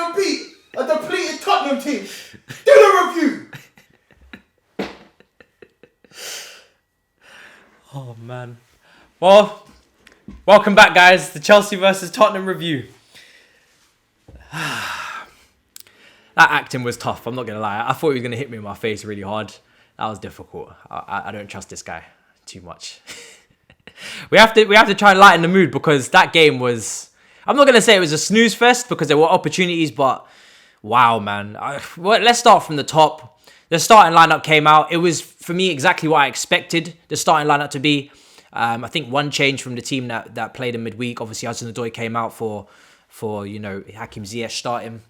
even beat a depleted Tottenham team. Do the review. Oh, man. Well, welcome back, guys. The Chelsea versus Tottenham review. That acting was tough, I'm not going to lie. I thought he was going to hit me in my face really hard. That was difficult. I don't trust this guy too much. we have to try and lighten the mood because that game was... I'm not going to say it was a snooze fest because there were opportunities, but wow, man. Let's start from the top. The starting lineup came out. It was, for me, exactly what I expected the starting lineup to be. I think one change from the team that played in midweek. Obviously, Hudson-Odoi came out for Hakim Ziyech starting.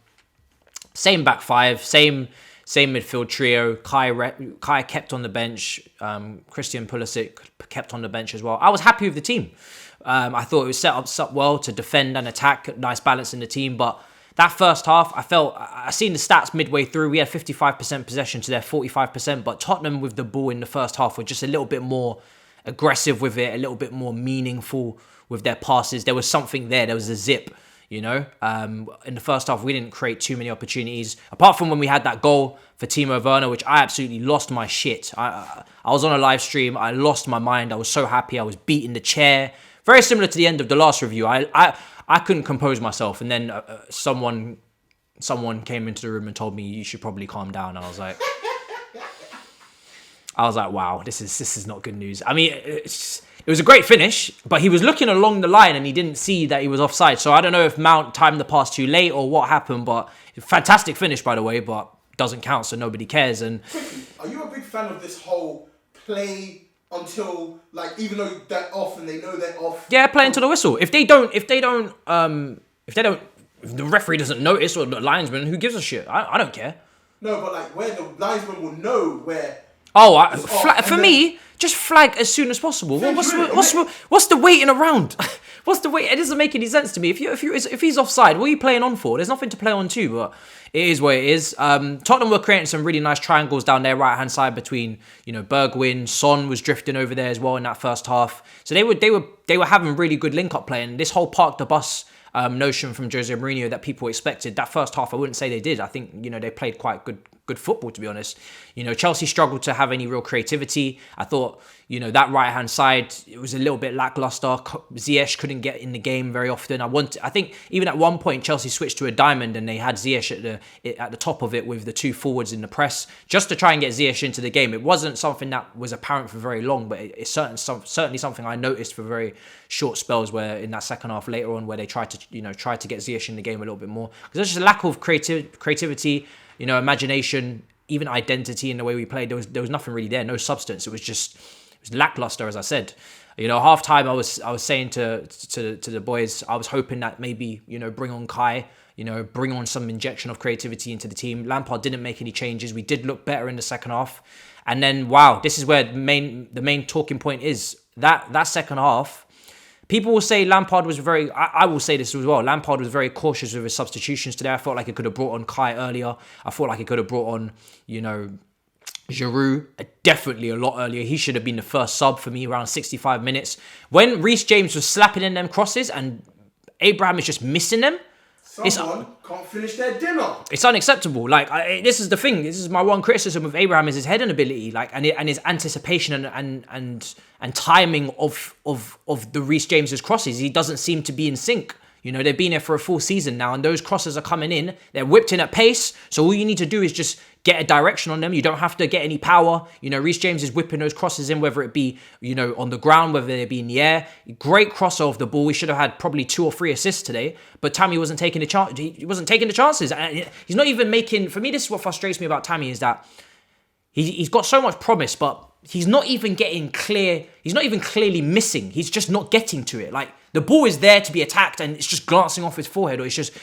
Same back five, same midfield trio. Kai kept on the bench. Christian Pulisic kept on the bench as well. I was happy with the team. I thought it was set up well to defend and attack. Nice balance in the team, but that first half, I seen the stats midway through. We had 55% possession to their 45%, but Tottenham with the ball in the first half were just a little bit more aggressive with it, a little bit more meaningful with their passes. There was something there. There was a zip, you know. In the first half, we didn't create too many opportunities. Apart from when we had that goal for Timo Werner, which I absolutely lost my shit. I was on a live stream. I lost my mind. I was so happy. I was beating the chair. Very similar to the end of the last review. I couldn't compose myself, and then someone came into the room and told me you should probably calm down. And I was like, wow, this is not good news. I mean, it was a great finish, but he was looking along the line and he didn't see that he was offside. So I don't know if Mount timed the pass too late or what happened, but fantastic finish, by the way, but doesn't count, so nobody cares. And are you a big fan of this whole play until, like, even though they're off and they know they're off? Yeah, play until the whistle. If the referee doesn't notice or the linesman, who gives a shit? I don't care. No, but like where the linesman will know where. For me, just flag as soon as possible. What's the waiting around? What's the wait? It doesn't make any sense to me. If he's offside, what are you playing on for? There's nothing to play on to, but it is what it is. Tottenham were creating some really nice triangles down their right hand side between, you know, Bergwijn. Son was drifting over there as well in that first half. So they were having really good link up play, and this whole park the bus notion from Jose Mourinho that people expected. That first half, I wouldn't say they did. I think, you know, they played quite good football, to be honest. You know, Chelsea struggled to have any real creativity. I thought, you know, that right-hand side, it was a little bit lackluster. Ziyech couldn't get in the game very often. I think even at one point, Chelsea switched to a diamond and they had Ziyech at the top of it with the two forwards in the press, just to try and get Ziyech into the game. It wasn't something that was apparent for very long, but it's certainly something I noticed for very short spells where in that second half later on where they tried to get Ziyech in the game a little bit more. Because there's just a lack of creativity, you know, imagination, even identity in the way we played. There was nothing really there, no substance. It was lackluster, as I said. You know, half time I was saying to the boys, I was hoping that maybe, you know, bring on Kai, you know, bring on some injection of creativity into the team. Lampard didn't make any changes. We did look better in the second half. And then, wow, this is where the main talking point is. That second half, people will say Lampard was I will say this as well. Lampard was very cautious with his substitutions today. I felt like he could have brought on Kai earlier. I felt like he could have brought on, you know, Giroud definitely a lot earlier. He should have been the first sub for me around 65 minutes. When Reece James was slapping in them crosses and Abraham is just missing them, someone can't finish their dinner. It's unacceptable. Like, this is the thing. This is my one criticism of Abraham is his heading ability, like, and his anticipation and timing of the Reece James's crosses. He doesn't seem to be in sync. You know, they've been here for a full season now, and those crosses are coming in. They're whipped in at pace. So all you need to do is just get a direction on them. You don't have to get any power. You know, Reece James is whipping those crosses in, whether it be, you know, on the ground, whether they be in the air. Great crosser of the ball. We should have had probably 2 or 3 assists today, but Tammy wasn't taking the chance. He wasn't taking the chances. And he's not even making. For me, this is what frustrates me about Tammy is that he's got so much promise, but he's not even getting clear. He's not even clearly missing. He's just not getting to it. Like, the ball is there to be attacked and it's just glancing off his forehead, or it's just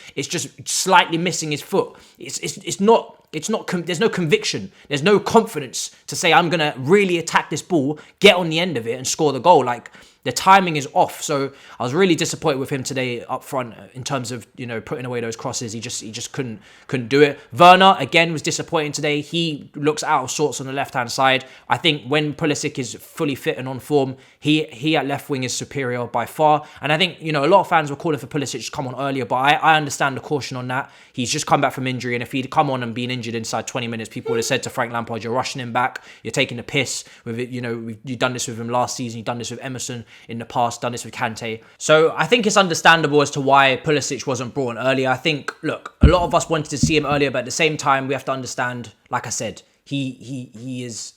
slightly missing his foot. It's not, there's no conviction. There's no confidence to say, I'm going to really attack this ball, get on the end of it and score the goal. Like, the timing is off. So I was really disappointed with him today up front in terms of, putting away those crosses. He just couldn't do it. Werner, again, was disappointing today. He looks out of sorts on the left-hand side. I think when Pulisic is fully fit and on form, he at left wing is superior by far. And I think, a lot of fans were calling for Pulisic to come on earlier, but I understand the caution on that. He's just come back from injury, and if he'd come on and been injured inside 20 minutes, people would have said to Frank Lampard, you're rushing him back, you're taking the piss with it. You've done this with him last season, you've done this with Emerson in the past, done this with Kante. So I think it's understandable as to why Pulisic wasn't brought on earlier. I think, look, a lot of us wanted to see him earlier, but at the same time, we have to understand, like I said, he is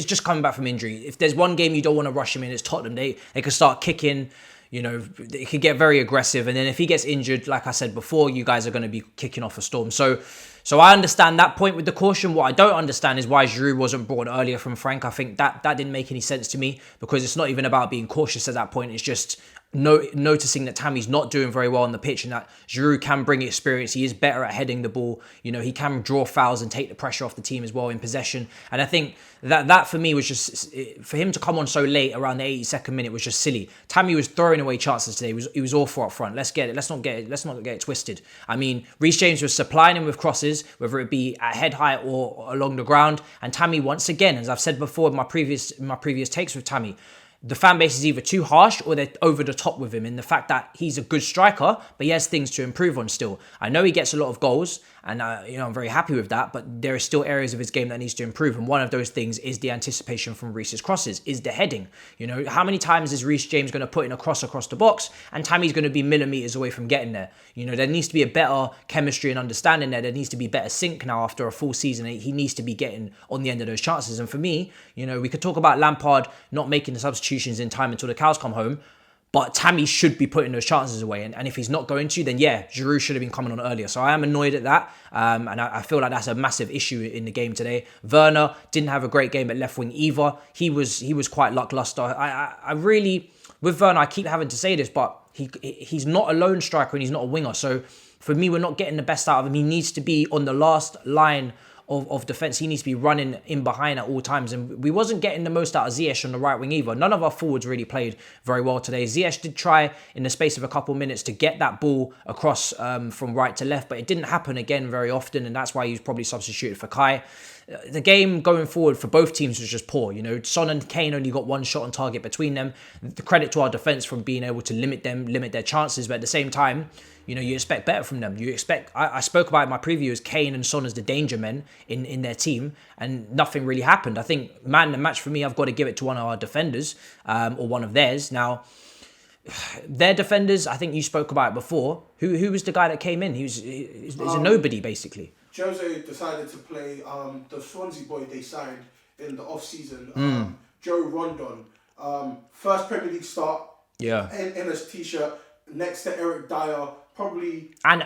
just coming back from injury. If there's one game you don't want to rush him in, it's Tottenham. They could start kicking, it could get very aggressive. And then if he gets injured, like I said before, you guys are going to be kicking off a storm. So I understand that point with the caution. What I don't understand is why Giroud wasn't brought earlier from Frank. I think that didn't make any sense to me, because it's not even about being cautious at that point. It's just noticing that Tammy's not doing very well on the pitch, and that Giroud can bring experience. He is better at heading the ball. He can draw fouls and take the pressure off the team as well in possession. And I think that for me was just, for him to come on so late around the 82nd minute was just silly. Tammy was throwing away chances today. He was awful up front. Let's not get it twisted. I mean, Reece James was supplying him with crosses, whether it be at head height or along the ground. And Tammy, once again, as I've said before in my previous takes with Tammy, the fan base is either too harsh or they're over the top with him in the fact that he's a good striker, but he has things to improve on still. I know he gets a lot of goals, and I'm very happy with that, but there are still areas of his game that needs to improve, and one of those things is the anticipation from Reece's crosses, is the heading. How many times is Reece James going to put in a cross across the box, and Tammy's going to be millimeters away from getting there? There needs to be a better chemistry and understanding there. There needs to be better sync now after a full season. He needs to be getting on the end of those chances. And for me, we could talk about Lampard not making the substitutions in time until the cows come home, but Tammy should be putting those chances away. And if he's not going to, then yeah, Giroud should have been coming on earlier. So I am annoyed at that. And I feel like that's a massive issue in the game today. Werner didn't have a great game at left wing either. He was quite lackluster. I really, with Werner, I keep having to say this, but he's not a lone striker and he's not a winger. So for me, we're not getting the best out of him. He needs to be on the last line of defence. He needs to be running in behind at all times. And we wasn't getting the most out of Ziyech on the right wing either. None of our forwards really played very well today. Ziyech did try in the space of a couple minutes to get that ball across from right to left, but it didn't happen again very often, and that's why he was probably substituted for Kai. The game going forward for both teams was just poor. Son and Kane only got one shot on target between them. The credit to our defence from being able to limit their chances, but at the same time, you expect better from them. I spoke about in my preview as Kane and Son as the danger men in their team, and nothing really happened. I think man of the match for me, I've got to give it to one of our defenders, or one of theirs. Now, their defenders, I think you spoke about it before. Who was the guy that came in? He's a nobody, basically. Jose decided to play the Swansea boy they signed in the off-season, Joe Rondon. First Premier League start, in a t-shirt, next to Eric Dyer, probably... And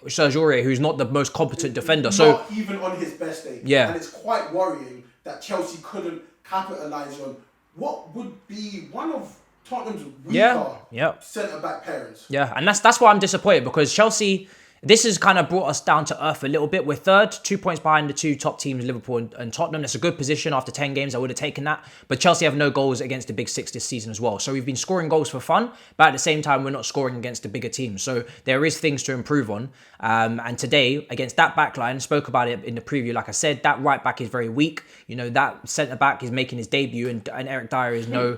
Serge Aurier, who's not the most competent defender. Not even on his best day. Yeah. And it's quite worrying that Chelsea couldn't capitalise on what would be one of Tottenham's weaker centre-back pairings. Yeah, and that's why I'm disappointed, because Chelsea... This has kind of brought us down to earth a little bit. We're third, 2 points behind the two top teams, Liverpool and Tottenham. That's a good position after 10 games. I would have taken that. But Chelsea have no goals against the big six this season as well. So we've been scoring goals for fun, but at the same time, we're not scoring against the bigger teams. So there is things to improve on. And today, against that back line, spoke about it in the preview, like I said, that right back is very weak. That centre back is making his debut, and Eric Dyer is no...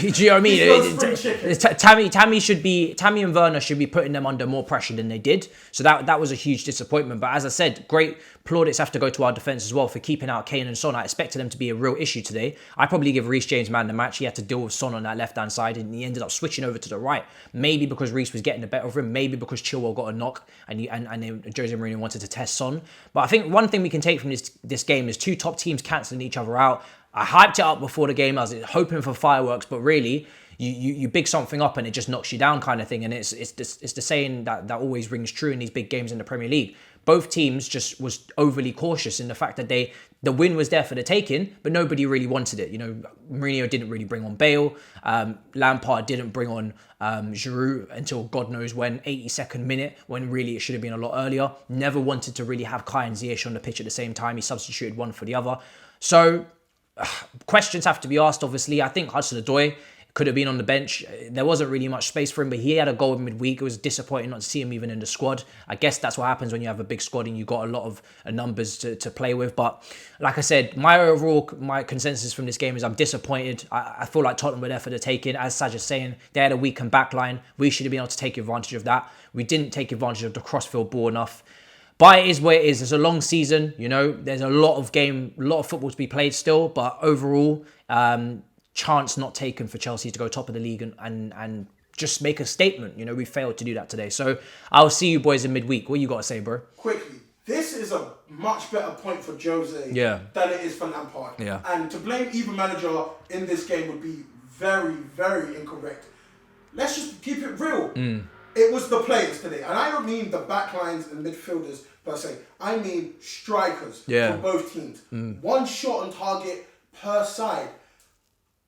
Do you know what I mean? Tammy and Werner should be putting them under more pressure than they did. So that was a huge disappointment. But as I said, great plaudits have to go to our defence as well for keeping out Kane and Son. I expected them to be a real issue today. I probably give Reece James man of the match. He had to deal with Son on that left-hand side, and he ended up switching over to the right. Maybe because Reece was getting the better of him. Maybe because Chilwell got a knock and Jose Mourinho wanted to test Son. But I think one thing we can take from this game is two top teams cancelling each other out. I hyped it up before the game. I was hoping for fireworks, but really, you big something up and it just knocks you down, kind of thing. And it's the saying that always rings true in these big games in the Premier League. Both teams just was overly cautious in the fact that the win was there for the taking, but nobody really wanted it. Mourinho didn't really bring on Bale. Lampard didn't bring on Giroud until God knows when, 82nd minute, when really it should have been a lot earlier. Never wanted to really have Kai and Ziyech on the pitch at the same time. He substituted one for the other. So questions have to be asked, obviously. I think Hudson-Odoi could have been on the bench. There wasn't really much space for him, but he had a goal in midweek. It was disappointing not to see him even in the squad. I guess that's what happens when you have a big squad and you've got a lot of numbers to play with. But like I said, my consensus from this game is I'm disappointed. I feel like Tottenham were there for the taking. As Saj is saying, they had a weakened backline. We should have been able to take advantage of that. We didn't take advantage of the crossfield ball enough. But it is what it is. It's a long season, There's a lot of football to be played still. But overall, chance not taken for Chelsea to go top of the league and just make a statement. We failed to do that today. So I'll see you boys in midweek. What you got to say, bro? Quickly, this is a much better point for Jose than it is for Lampard. Yeah. And to blame either manager in this game would be very, very incorrect. Let's just keep it real. It was the players today. And I don't mean the backlines and midfielders per se. I mean strikers from both teams. One shot on target per side.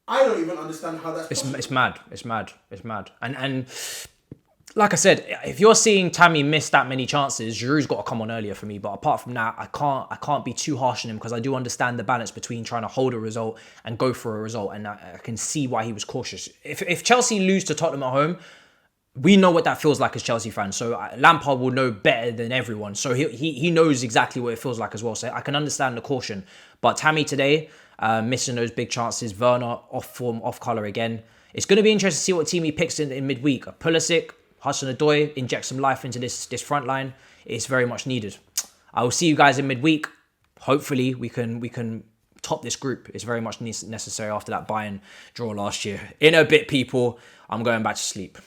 I don't even understand how that's possible. It's mad. And like I said, if you're seeing Tammy miss that many chances, Giroud's got to come on earlier for me. But apart from that, I can't be too harsh on him because I do understand the balance between trying to hold a result and go for a result. And I can see why he was cautious. If Chelsea lose to Tottenham at home, we know what that feels like as Chelsea fans. So Lampard will know better than everyone. So he knows exactly what it feels like as well. So I can understand the caution. But Tammy today, missing those big chances. Werner off form, off colour again. It's going to be interesting to see what team he picks in midweek. Pulisic, Hudson-Odoi, inject some life into this front line. It's very much needed. I will see you guys in midweek. Hopefully we can top this group. It's very much necessary after that Bayern draw last year. In a bit, people. I'm going back to sleep.